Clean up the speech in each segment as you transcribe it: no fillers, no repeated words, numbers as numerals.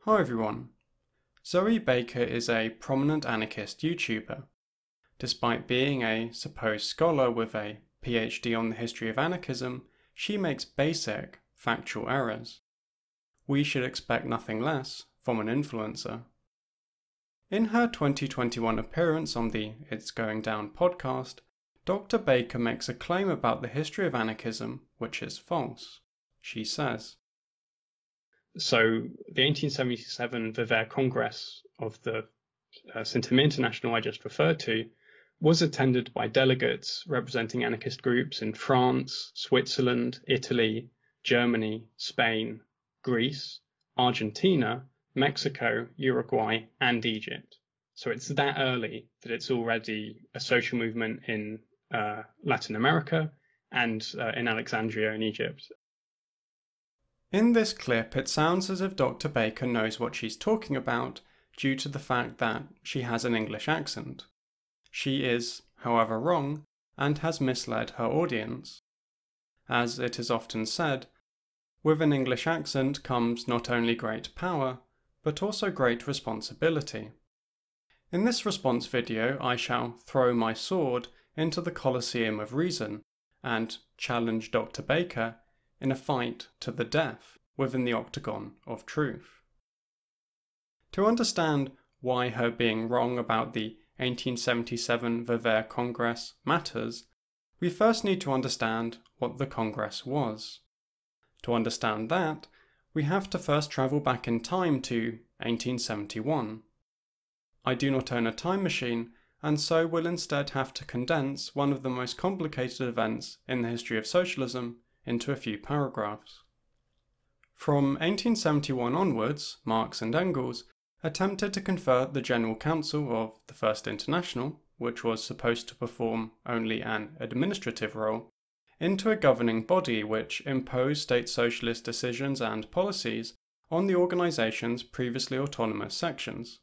Hi everyone. Zoe Baker is a prominent anarchist YouTuber. Despite being a supposed scholar with a PhD on the history of anarchism, she makes basic, factual errors. We should expect nothing less from an influencer. In her 2021 appearance on the It's Going Down podcast, Dr. Baker makes a claim about the history of anarchism which is false. She says, So the 1877 Verviers Congress of the Saint-Imier International I just referred to was attended by delegates representing anarchist groups in France, Switzerland, Italy, Germany, Spain, Greece, Argentina, Mexico, Uruguay, and Egypt. So it's that early that it's already a social movement in Latin America and in Alexandria in Egypt. In this clip, it sounds as if Dr. Baker knows what she's talking about due to the fact that she has an English accent. She is, however, wrong and has misled her audience. As it is often said, with an English accent comes not only great power, but also great responsibility. In this response video, I shall throw my sword into the Colosseum of Reason and challenge Dr. Baker in a fight to the death within the octagon of truth. To understand why her being wrong about the 1877 Verviers Congress matters, we first need to understand what the Congress was. To understand that, we have to first travel back in time to 1871. I do not own a time machine, and so will instead have to condense one of the most complicated events in the history of socialism into a few paragraphs. From 1871 onwards, Marx and Engels attempted to convert the General Council of the First International, which was supposed to perform only an administrative role, into a governing body which imposed state socialist decisions and policies on the organization's previously autonomous sections.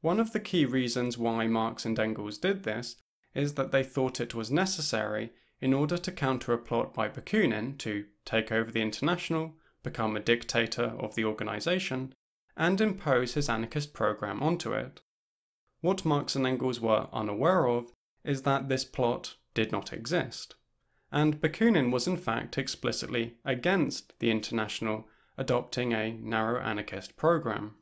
One of the key reasons why Marx and Engels did this is that they thought it was necessary in order to counter a plot by Bakunin to take over the International, become a dictator of the organization, and impose his anarchist program onto it. What Marx and Engels were unaware of is that this plot did not exist, and Bakunin was in fact explicitly against the International adopting a narrow anarchist program.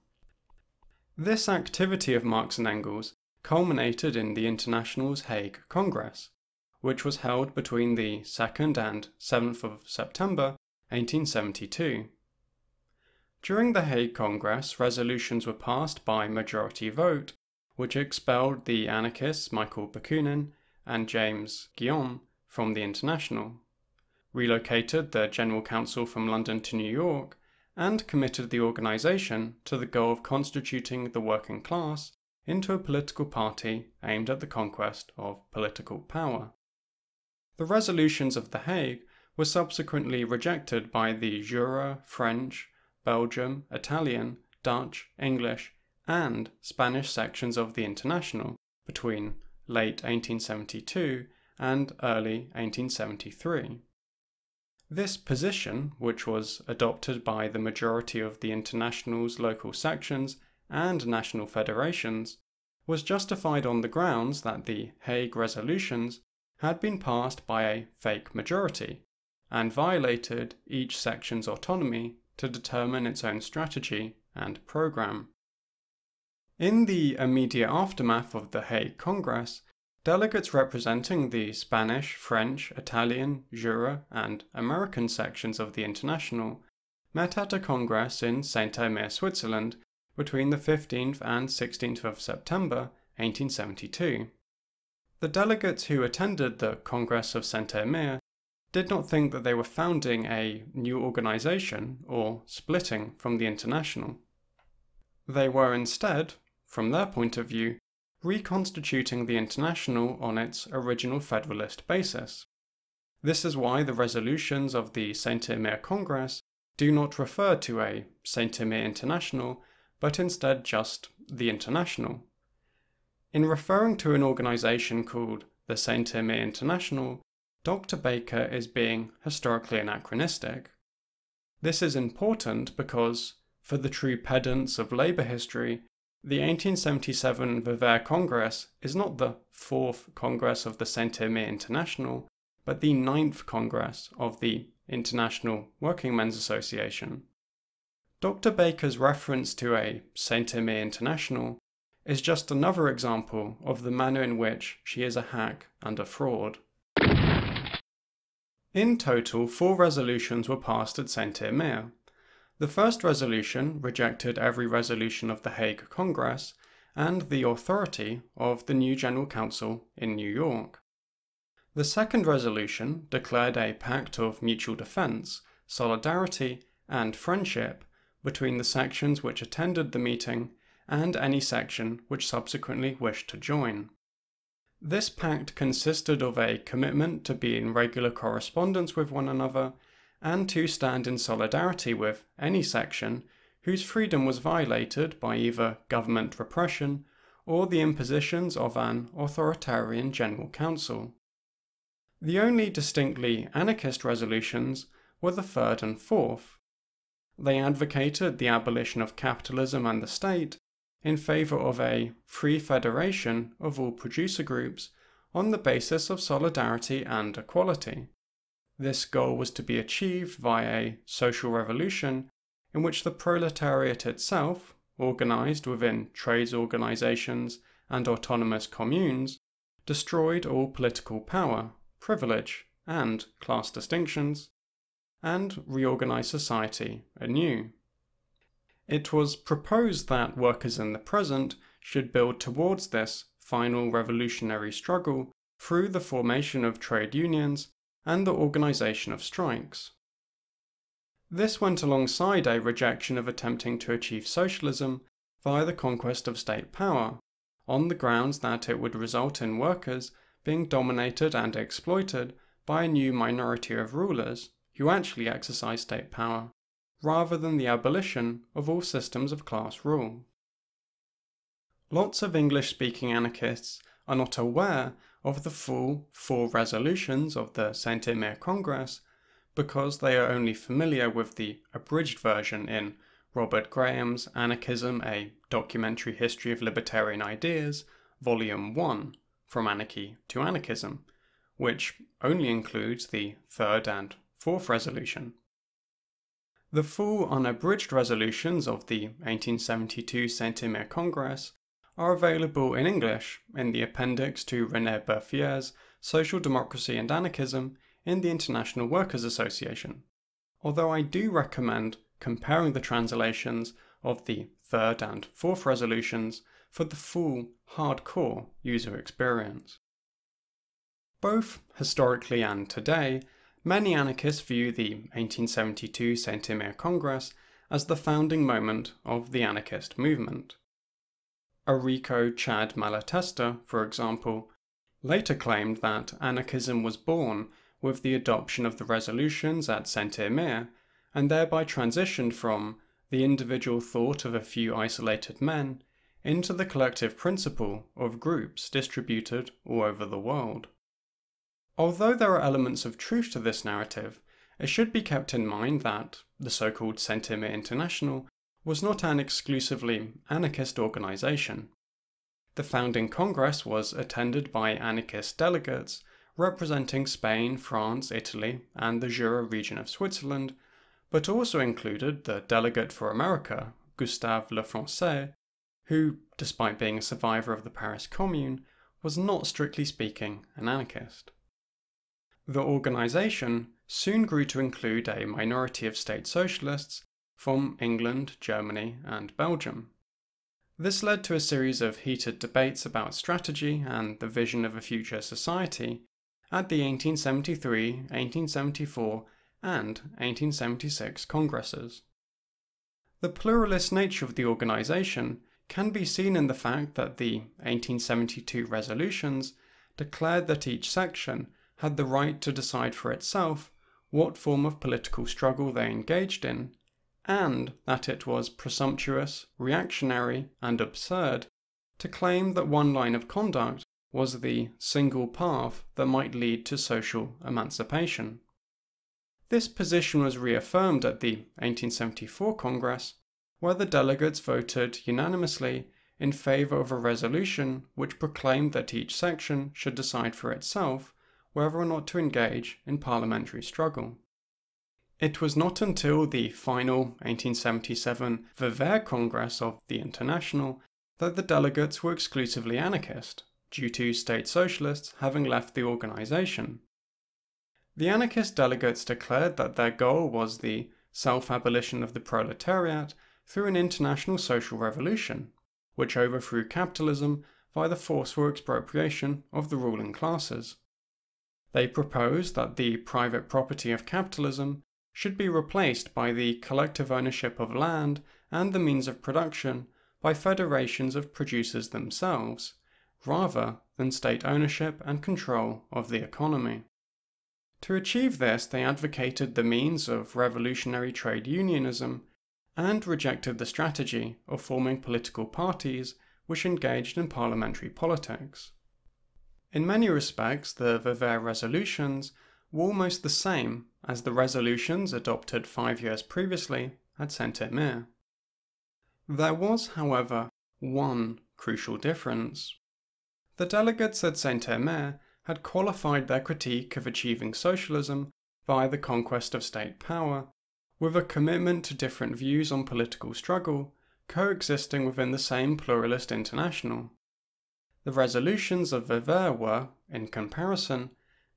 This activity of Marx and Engels culminated in the International's Hague Congress, which was held between the 2nd and 7th of September 1872. During the Hague Congress, resolutions were passed by majority vote, which expelled the anarchists Michael Bakunin and James Guillaume from the International, relocated the General Council from London to New York, and committed the organisation to the goal of constituting the working class into a political party aimed at the conquest of political power. The resolutions of The Hague were subsequently rejected by the Jura, French, Belgium, Italian, Dutch, English, and Spanish sections of the International between late 1872 and early 1873. This position, which was adopted by the majority of the International's local sections and national federations, was justified on the grounds that the Hague resolutions had been passed by a fake majority and violated each section's autonomy to determine its own strategy and program. In the immediate aftermath of the Hague Congress, delegates representing the Spanish, French, Italian, Jura, and American sections of the International met at a congress in Saint-Imier, Switzerland, between the 15th and 16th of September 1872. The delegates who attended the Congress of Saint-Imier did not think that they were founding a new organization or splitting from the International. They were instead, from their point of view, reconstituting the International on its original federalist basis. This is why the resolutions of the Saint-Imier Congress do not refer to a Saint-Imier International, but instead just the International. In referring to an organization called the Saint-Imier International, Dr. Baker is being historically anachronistic. This is important because for the true pedants of labour history, the 1877 Verviers Congress is not the 4th Congress of the Saint-Imier International, but the 9th Congress of the International Working Men's Association. Dr. Baker's reference to a Saint-Imier International is just another example of the manner in which she is a hack and a fraud. In total, 4 resolutions were passed at Saint-Imier. The first resolution rejected every resolution of the Hague Congress and the authority of the new General Council in New York. The second resolution declared a pact of mutual defence, solidarity, and friendship between the sections which attended the meeting and any section which subsequently wished to join. This pact consisted of a commitment to be in regular correspondence with one another and to stand in solidarity with any section whose freedom was violated by either government repression or the impositions of an authoritarian General Council. The only distinctly anarchist resolutions were the third and fourth. They advocated the abolition of capitalism and the state in favour of a free federation of all producer groups on the basis of solidarity and equality. This goal was to be achieved via a social revolution in which the proletariat itself, organised within trades organisations and autonomous communes, destroyed all political power, privilege, and class distinctions, and reorganised society anew. It was proposed that workers in the present should build towards this final revolutionary struggle through the formation of trade unions and the organisation of strikes. This went alongside a rejection of attempting to achieve socialism via the conquest of state power, on the grounds that it would result in workers being dominated and exploited by a new minority of rulers who actually exercise state power, rather than the abolition of all systems of class rule. Lots of English-speaking anarchists are not aware of the full 4 resolutions of the Saint-Imier Congress because they are only familiar with the abridged version in Robert Graham's Anarchism, a Documentary History of Libertarian Ideas, Volume 1, From Anarchy to Anarchism, which only includes the 3rd and 4th resolution. The full unabridged resolutions of the 1872 Saint-Imier Congress are available in English in the Appendix to René Berthier's Social Democracy and Anarchism in the International Workers' Association, although I do recommend comparing the translations of the 3rd and 4th resolutions for the full, hardcore user experience. Both historically and today, many anarchists view the 1872 Saint-Imier Congress as the founding moment of the anarchist movement. Enrico Chad Malatesta, for example, later claimed that anarchism was born with the adoption of the resolutions at Saint-Imier and thereby transitioned from the individual thought of a few isolated men into the collective principle of groups distributed all over the world. Although there are elements of truth to this narrative, it should be kept in mind that the so-called Saint-Imier International was not an exclusively anarchist organisation. The founding congress was attended by anarchist delegates representing Spain, France, Italy, and the Jura region of Switzerland, but also included the delegate for America, Gustave Lefrançais, who, despite being a survivor of the Paris Commune, was not strictly speaking an anarchist. The organisation soon grew to include a minority of state socialists from England, Germany, and Belgium. This led to a series of heated debates about strategy and the vision of a future society at the 1873, 1874, and 1876 congresses. The pluralist nature of the organisation can be seen in the fact that the 1872 resolutions declared that each section had the right to decide for itself what form of political struggle they engaged in, and that it was presumptuous, reactionary, and absurd to claim that one line of conduct was the single path that might lead to social emancipation. This position was reaffirmed at the 1874 Congress, where the delegates voted unanimously in favour of a resolution which proclaimed that each section should decide for itself whether or not to engage in parliamentary struggle. It was not until the final 1877 Verviers Congress of the International that the delegates were exclusively anarchist, due to state socialists having left the organisation. The anarchist delegates declared that their goal was the self-abolition of the proletariat through an international social revolution, which overthrew capitalism via the forceful expropriation of the ruling classes. They proposed that the private property of capitalism should be replaced by the collective ownership of land and the means of production by federations of producers themselves, rather than state ownership and control of the economy. To achieve this, they advocated the means of revolutionary trade unionism and rejected the strategy of forming political parties which engaged in parliamentary politics. In many respects, the Verviers resolutions were almost the same as the resolutions adopted 5 years previously at Saint-Imier. There was, however, one crucial difference. The delegates at Saint-Imier had qualified their critique of achieving socialism via the conquest of state power, with a commitment to different views on political struggle coexisting within the same pluralist international. The resolutions of Verviers were, in comparison,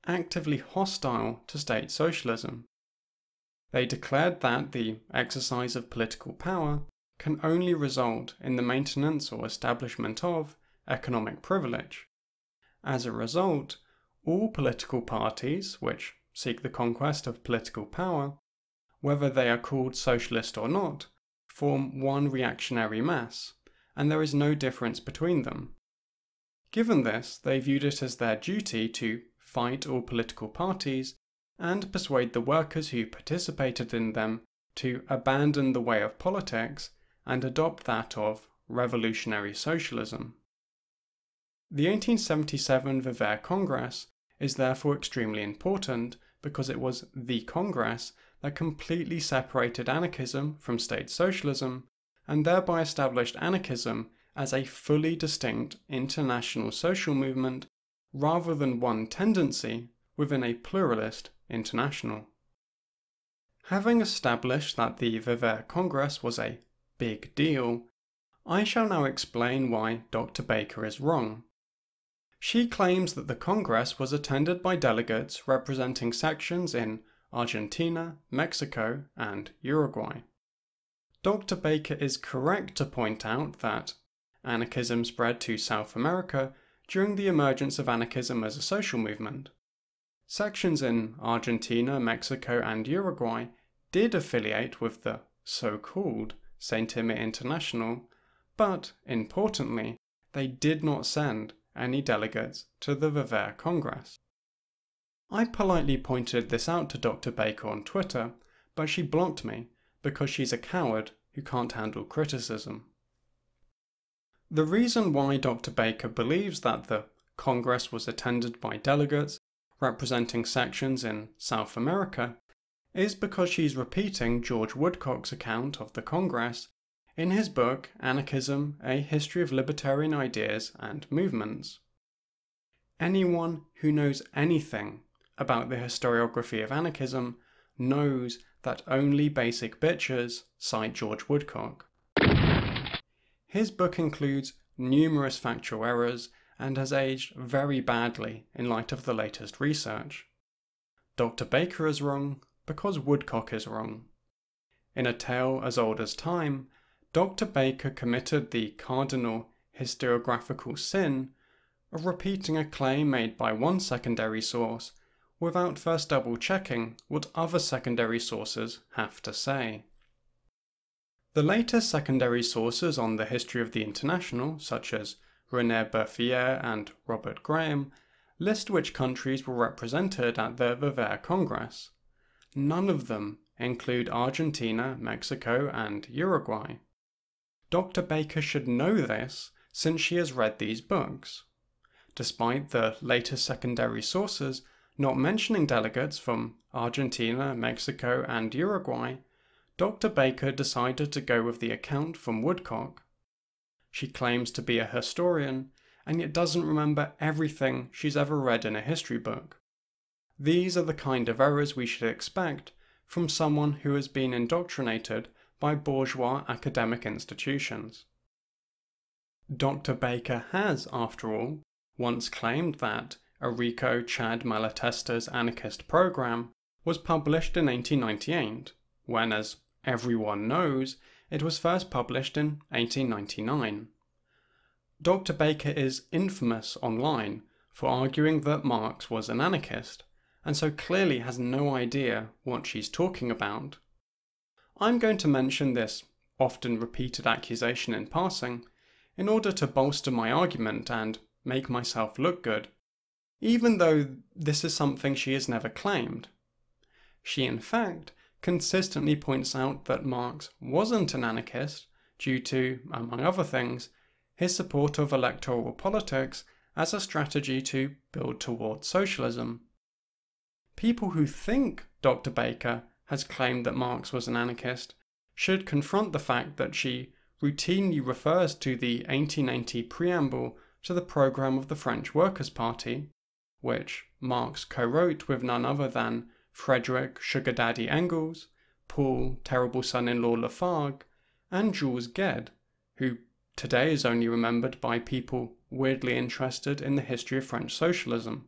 actively hostile to state socialism. They declared that the exercise of political power can only result in the maintenance or establishment of economic privilege. As a result, all political parties which seek the conquest of political power, whether they are called socialist or not, form one reactionary mass, and there is no difference between them. Given this, they viewed it as their duty to fight all political parties and persuade the workers who participated in them to abandon the way of politics and adopt that of revolutionary socialism. The 1877 Verviers Congress is therefore extremely important because it was the Congress that completely separated anarchism from state socialism and thereby established anarchism as a fully distinct international social movement rather than one tendency within a pluralist international. Having established that the Verviers Congress was a big deal, I shall now explain why Dr. Baker is wrong. She claims that the Congress was attended by delegates representing sections in Argentina, Mexico, and Uruguay. Dr. Baker is correct to point out that anarchism spread to South America during the emergence of anarchism as a social movement. Sections in Argentina, Mexico, and Uruguay did affiliate with the so-called Saint-Imier International, but, importantly, they did not send any delegates to the Verviers Congress. I politely pointed this out to Dr. Baker on Twitter, but she blocked me because she's a coward who can't handle criticism. The reason why Dr. Baker believes that the Congress was attended by delegates representing sections in South America is because she's repeating George Woodcock's account of the Congress in his book Anarchism, A History of Libertarian Ideas and Movements. Anyone who knows anything about the historiography of anarchism knows that only basic bitches cite George Woodcock. His book includes numerous factual errors and has aged very badly in light of the latest research. Dr. Baker is wrong because Woodcock is wrong. In a tale as old as time, Dr. Baker committed the cardinal historiographical sin of repeating a claim made by one secondary source without first double-checking what other secondary sources have to say. The latest secondary sources on the history of the International, such as René Berthier and Robert Graham, list which countries were represented at the Verviers Congress. None of them include Argentina, Mexico, and Uruguay. Dr. Baker should know this since she has read these books. Despite the latest secondary sources not mentioning delegates from Argentina, Mexico, and Uruguay, Dr. Baker decided to go with the account from Woodcock. She claims to be a historian, and yet doesn't remember everything she's ever read in a history book. These are the kind of errors we should expect from someone who has been indoctrinated by bourgeois academic institutions. Dr. Baker has, after all, once claimed that Enrico Chad Malatesta's anarchist program was published in 1898, when, as everyone knows, it was first published in 1899. Dr. Baker is infamous online for arguing that Marx was an anarchist, and so clearly has no idea what she's talking about. I'm going to mention this often repeated accusation in passing in order to bolster my argument and make myself look good, even though this is something she has never claimed. She in fact consistently points out that Marx wasn't an anarchist due to, among other things, his support of electoral politics as a strategy to build towards socialism. People who think Dr. Baker has claimed that Marx was an anarchist should confront the fact that she routinely refers to the 1880 preamble to the programme of the French Workers' Party, which Marx co-wrote with none other than Frederick Sugar Daddy Engels, Paul Terrible Son-in-law Lafargue, and Jules Gued, who today is only remembered by people weirdly interested in the history of French socialism.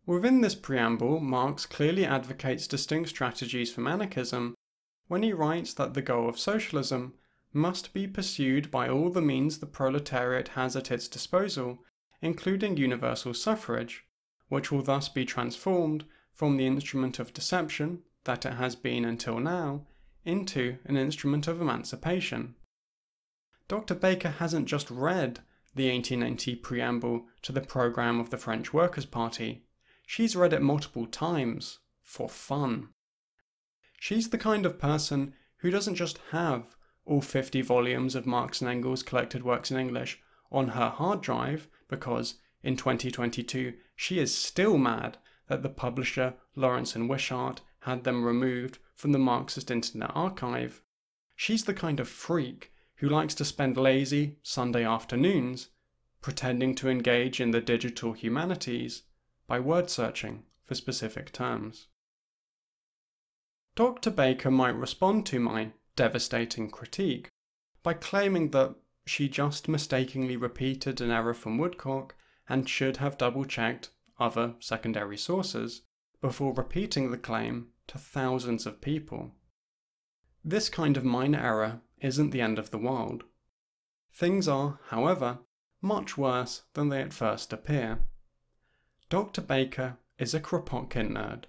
Within this preamble, Marx clearly advocates distinct strategies from anarchism when he writes that the goal of socialism must be pursued by all the means the proletariat has at its disposal, including universal suffrage, which will thus be transformed from the instrument of deception that it has been until now into an instrument of emancipation. Dr. Baker hasn't just read the 1880 preamble to the programme of the French Workers' Party, she's read it multiple times, for fun. She's the kind of person who doesn't just have all 50 volumes of Marx and Engels' collected works in English on her hard drive because, in 2022, she is still mad that the publisher Lawrence and Wishart had them removed from the Marxist Internet Archive. She's the kind of freak who likes to spend lazy Sunday afternoons pretending to engage in the digital humanities by word searching for specific terms. Dr. Baker might respond to my devastating critique by claiming that she just mistakenly repeated an error from Woodcock and should have double-checked other secondary sources before repeating the claim to thousands of people. This kind of minor error isn't the end of the world. Things are, however, much worse than they at first appear. Dr. Baker is a Kropotkin nerd.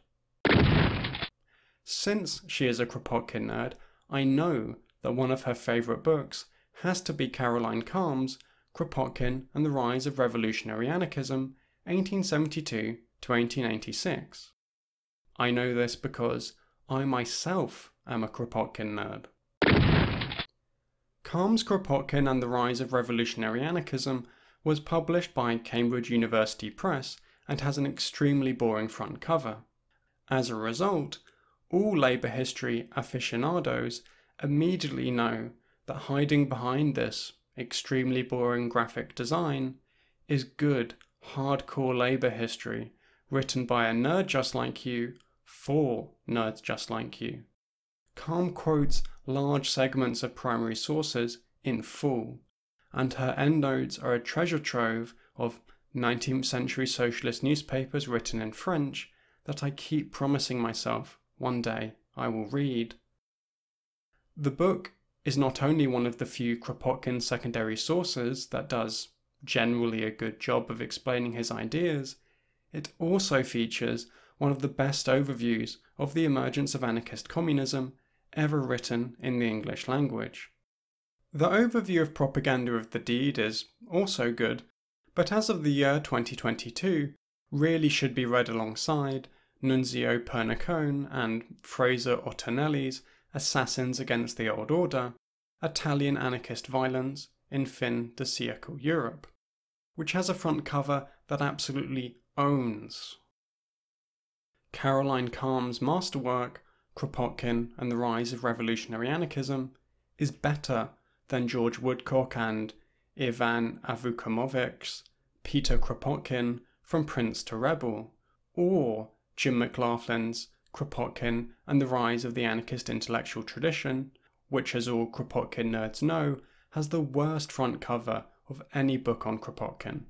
Since she is a Kropotkin nerd, I know that one of her favourite books has to be Caroline Kalm's Kropotkin and the Rise of Revolutionary Anarchism, 1872 to 1886. I know this because I myself am a Kropotkin nerd. Kalm's Kropotkin and the Rise of Revolutionary Anarchism was published by Cambridge University Press and has an extremely boring front cover. As a result, all labour history aficionados immediately know that hiding behind this extremely boring graphic design is good, hardcore labour history written by a nerd just like you for nerds just like you. Kalm quotes large segments of primary sources in full, and her endnotes are a treasure trove of 19th century socialist newspapers written in French that I keep promising myself one day I will read. The book is not only one of the few Kropotkin secondary sources that does generally a good job of explaining his ideas, it also features one of the best overviews of the emergence of anarchist communism ever written in the English language. The overview of Propaganda of the Deed is also good, but as of the year 2022, really should be read alongside Nunzio Pernacone and Fraser Ottanelli's Assassins Against the Old Order, Italian Anarchist Violence in Fin de Siècle Europe, which has a front cover that absolutely owns. Caroline Kalm's masterwork Kropotkin and the Rise of Revolutionary Anarchism is better than George Woodcock and Ivan Avukamovich's Peter Kropotkin From Prince to Rebel, or Jim McLaughlin's Kropotkin and the Rise of the Anarchist Intellectual Tradition, which, as all Kropotkin nerds know, has the worst front cover of any book on Kropotkin.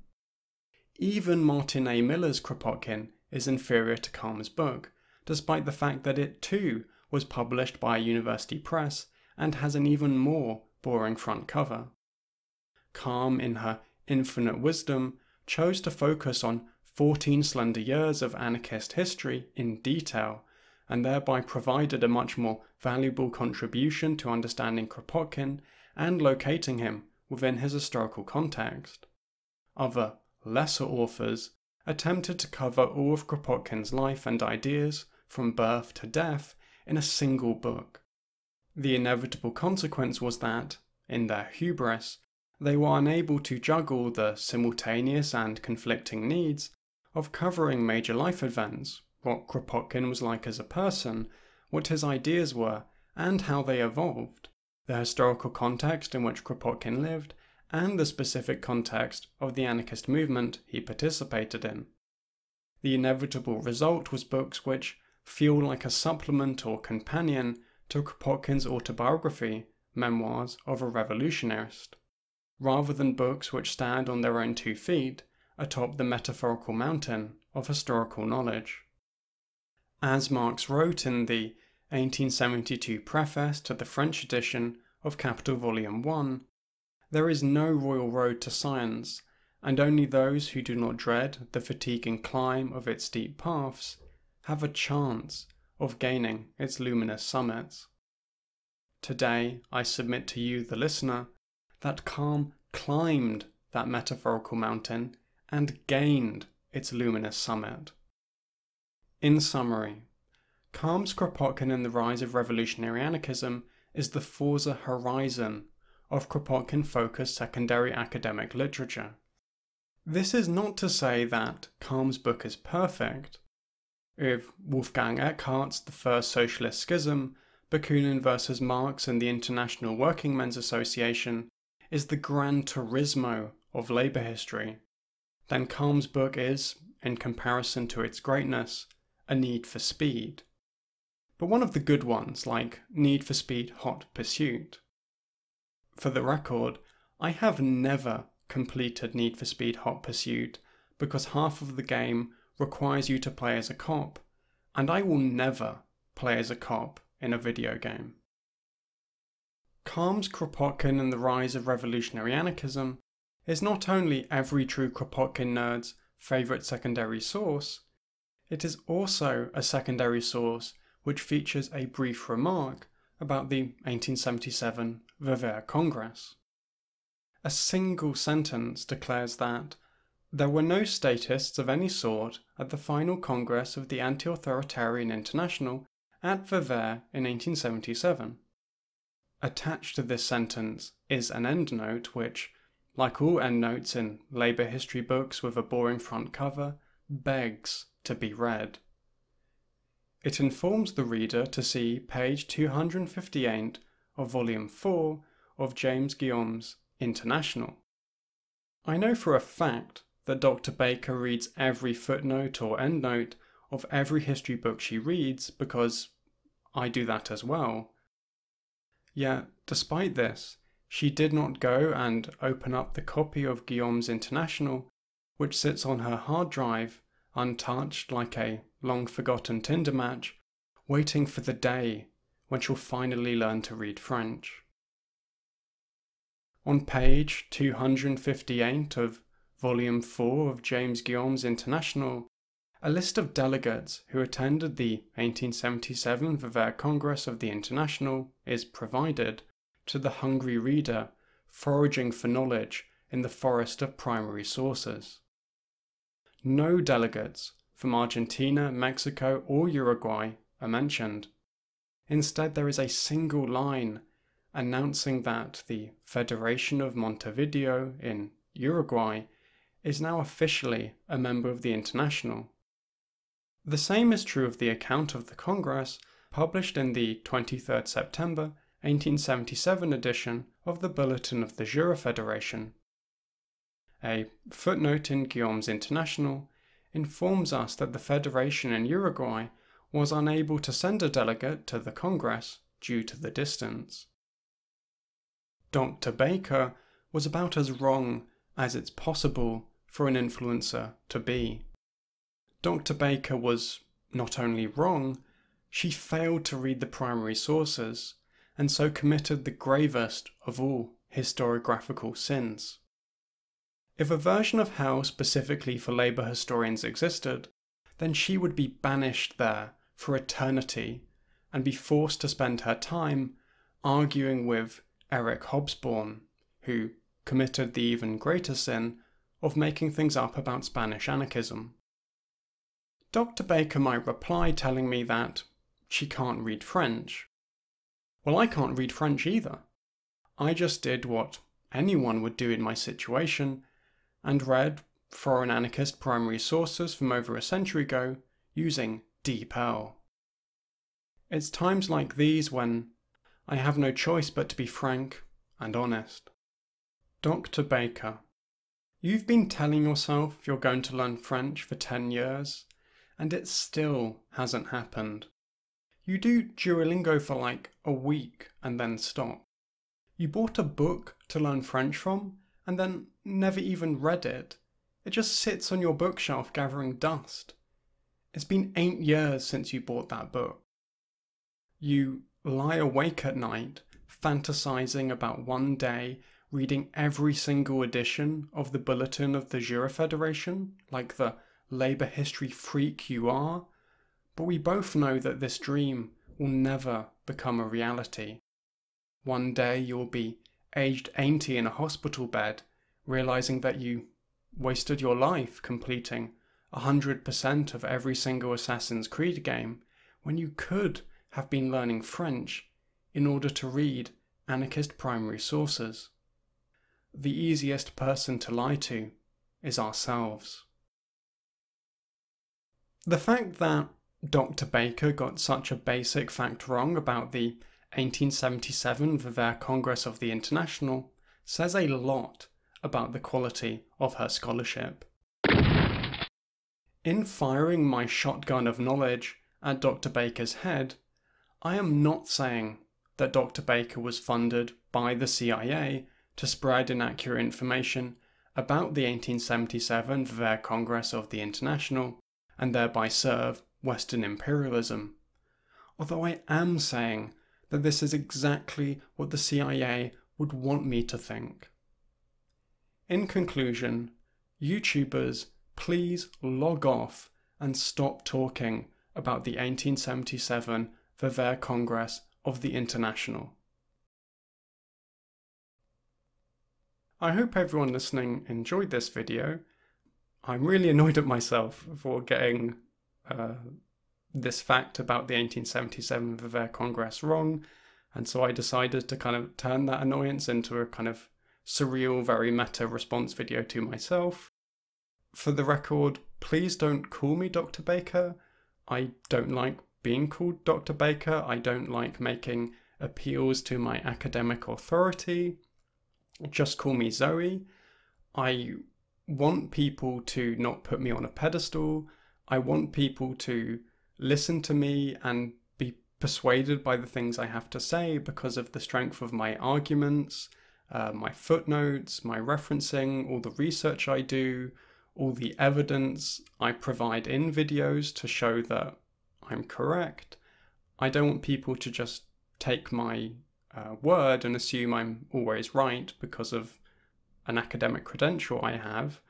Even Martin A. Miller's Kropotkin is inferior to Calm's book, despite the fact that it too was published by a university press and has an even more boring front cover. Calm, in her infinite wisdom, chose to focus on 14 slender years of anarchist history in detail, and thereby provided a much more valuable contribution to understanding Kropotkin and locating him within his historical context. Other, lesser authors attempted to cover all of Kropotkin's life and ideas from birth to death in a single book. The inevitable consequence was that, in their hubris, they were unable to juggle the simultaneous and conflicting needs of covering major life events, what Kropotkin was like as a person, what his ideas were, and how they evolved, the historical context in which Kropotkin lived, and the specific context of the anarchist movement he participated in. The inevitable result was books which feel like a supplement or companion to Kropotkin's autobiography, Memoirs of a Revolutionist, rather than books which stand on their own 2 feet atop the metaphorical mountain of historical knowledge. As Marx wrote in the 1872 preface to the French edition of Capital Volume 1, there is no royal road to science, and only those who do not dread the fatiguing climb of its steep paths have a chance of gaining its luminous summits. Today, I submit to you, the listener, that Calm climbed that metaphorical mountain and gained its luminous summit. In summary, Calm's Kropotkin and the Rise of Revolutionary Anarchism is the Forza Horizon of Kropotkin-focused secondary academic literature. This is not to say that Calm's book is perfect. If Wolfgang Eckhart's The First Socialist Schism, Bakunin versus Marx and the International Working Men's Association is the Gran Turismo of labour history, then Calm's book is, in comparison to its greatness, a Need for Speed. But one of the good ones, like Need for Speed Hot Pursuit. For the record, I have never completed Need for Speed Hot Pursuit because half of the game requires you to play as a cop, and I will never play as a cop in a video game. Calm's Kropotkin and the Rise of Revolutionary Anarchism is not only every true Kropotkin nerd's favourite secondary source, it is also a secondary source which features a brief remark about the 1877 Verviers Congress. A single sentence declares that there were no statists of any sort at the final Congress of the Anti-Authoritarian International at Verviers in 1877. Attached to this sentence is an endnote which, like all endnotes in labour history books with a boring front cover, begs to be read. It informs the reader to see page 258 of Volume 4 of James Guillaume's International. I know for a fact that Dr. Baker reads every footnote or endnote of every history book she reads because I do that as well. Yet, despite this, she did not go and open up the copy of Guillaume's International, which sits on her hard drive, untouched like a long-forgotten Tinder match, waiting for the day when she'll finally learn to read French. On page 258 of Volume 4 of James Guillaume's International, a list of delegates who attended the 1877 Verviers Congress of the International is provided to the hungry reader foraging for knowledge in the forest of primary sources. No delegates from Argentina, Mexico, or Uruguay are mentioned. Instead, there is a single line announcing that the Federation of Montevideo in Uruguay is now officially a member of the International. The same is true of the account of the Congress published in the 23rd September 1877 edition of the Bulletin of the Jura Federation. A footnote in Guillaume's International informs us that the Federation in Uruguay was unable to send a delegate to the Congress due to the distance. Dr. Baker was about as wrong as it's possible for an influencer to be. Dr. Baker was not only wrong, she failed to read the primary sources, and so committed the gravest of all historiographical sins. If a version of hell specifically for labour historians existed, then she would be banished there for eternity and be forced to spend her time arguing with Eric Hobsbawm, who committed the even greater sin of making things up about Spanish anarchism. Dr. Baker might reply telling me that she can't read French. Well, I can't read French either. I just did what anyone would do in my situation and read foreign anarchist primary sources from over a century ago using DeepL. It's times like these when I have no choice but to be frank and honest. Dr. Baker, you've been telling yourself you're going to learn French for 10 years, and it still hasn't happened. You do Duolingo for like a week and then stop. You bought a book to learn French from and then never even read it. It just sits on your bookshelf gathering dust. It's been 8 years since you bought that book. You lie awake at night fantasizing about one day reading every single edition of the Bulletin of the Jura Federation, like the labour history freak you are, but we both know that this dream will never become a reality. One day you'll be aged 80 in a hospital bed, realising that you wasted your life completing 100% of every single Assassin's Creed game when you could have been learning French in order to read anarchist primary sources. The easiest person to lie to is ourselves. The fact that Dr. Baker got such a basic fact wrong about the 1877 Verviers Congress of the International says a lot about the quality of her scholarship. In firing my shotgun of knowledge at Dr. Baker's head, I am not saying that Dr. Baker was funded by the CIA to spread inaccurate information about the 1877 Verviers Congress of the International and thereby serve Western imperialism, although I am saying that this is exactly what the CIA would want me to think. In conclusion, YouTubers, please log off and stop talking about the 1877 Verviers Congress of the International. I hope everyone listening enjoyed this video. I'm really annoyed at myself for getting this fact about the 1877 Verviers Congress wrong, and so I decided to kind of turn that annoyance into a kind of surreal, very meta response video to myself. For the record, please don't call me Dr. Baker. I don't like being called Dr. Baker. I don't like making appeals to my academic authority. Just call me Zoe. I want people to not put me on a pedestal. I want people to listen to me and be persuaded by the things I have to say because of the strength of my arguments, my footnotes, my referencing, all the research I do, all the evidence I provide in videos to show that I'm correct. I don't want people to just take my word and assume I'm always right because of an academic credential I have.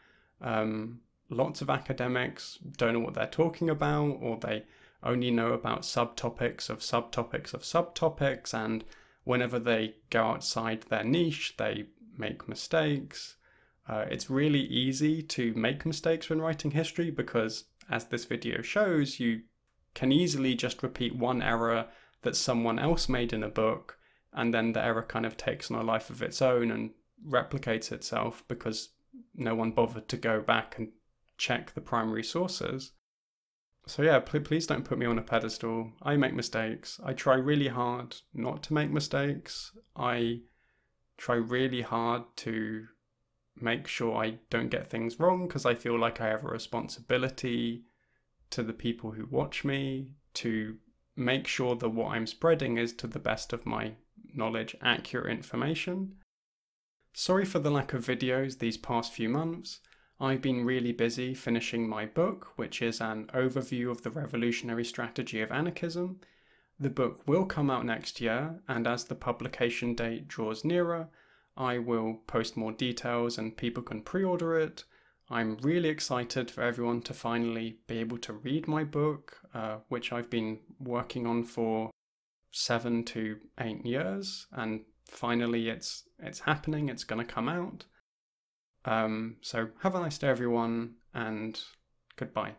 Lots of academics don't know what they're talking about, or they only know about subtopics of subtopics of subtopics, and whenever they go outside their niche, they make mistakes. It's really easy to make mistakes when writing history because, as this video shows, you can easily just repeat one error that someone else made in a book, and then the error kind of takes on a life of its own and replicates itself because no one bothered to go back and check the primary sources. So yeah, please don't put me on a pedestal. I make mistakes. I try really hard not to make mistakes. I try really hard to make sure I don't get things wrong, because I feel like I have a responsibility to the people who watch me to make sure that what I'm spreading is, to the best of my knowledge, accurate information. Sorry for the lack of videos these past few months. I've been really busy finishing my book, which is an overview of the revolutionary strategy of anarchism. The book will come out next year, and as the publication date draws nearer, I will post more details and people can pre-order it. I'm really excited for everyone to finally be able to read my book, which I've been working on for 7 to 8 years, and finally it's happening, it's going to come out. So have a nice day everyone, and goodbye.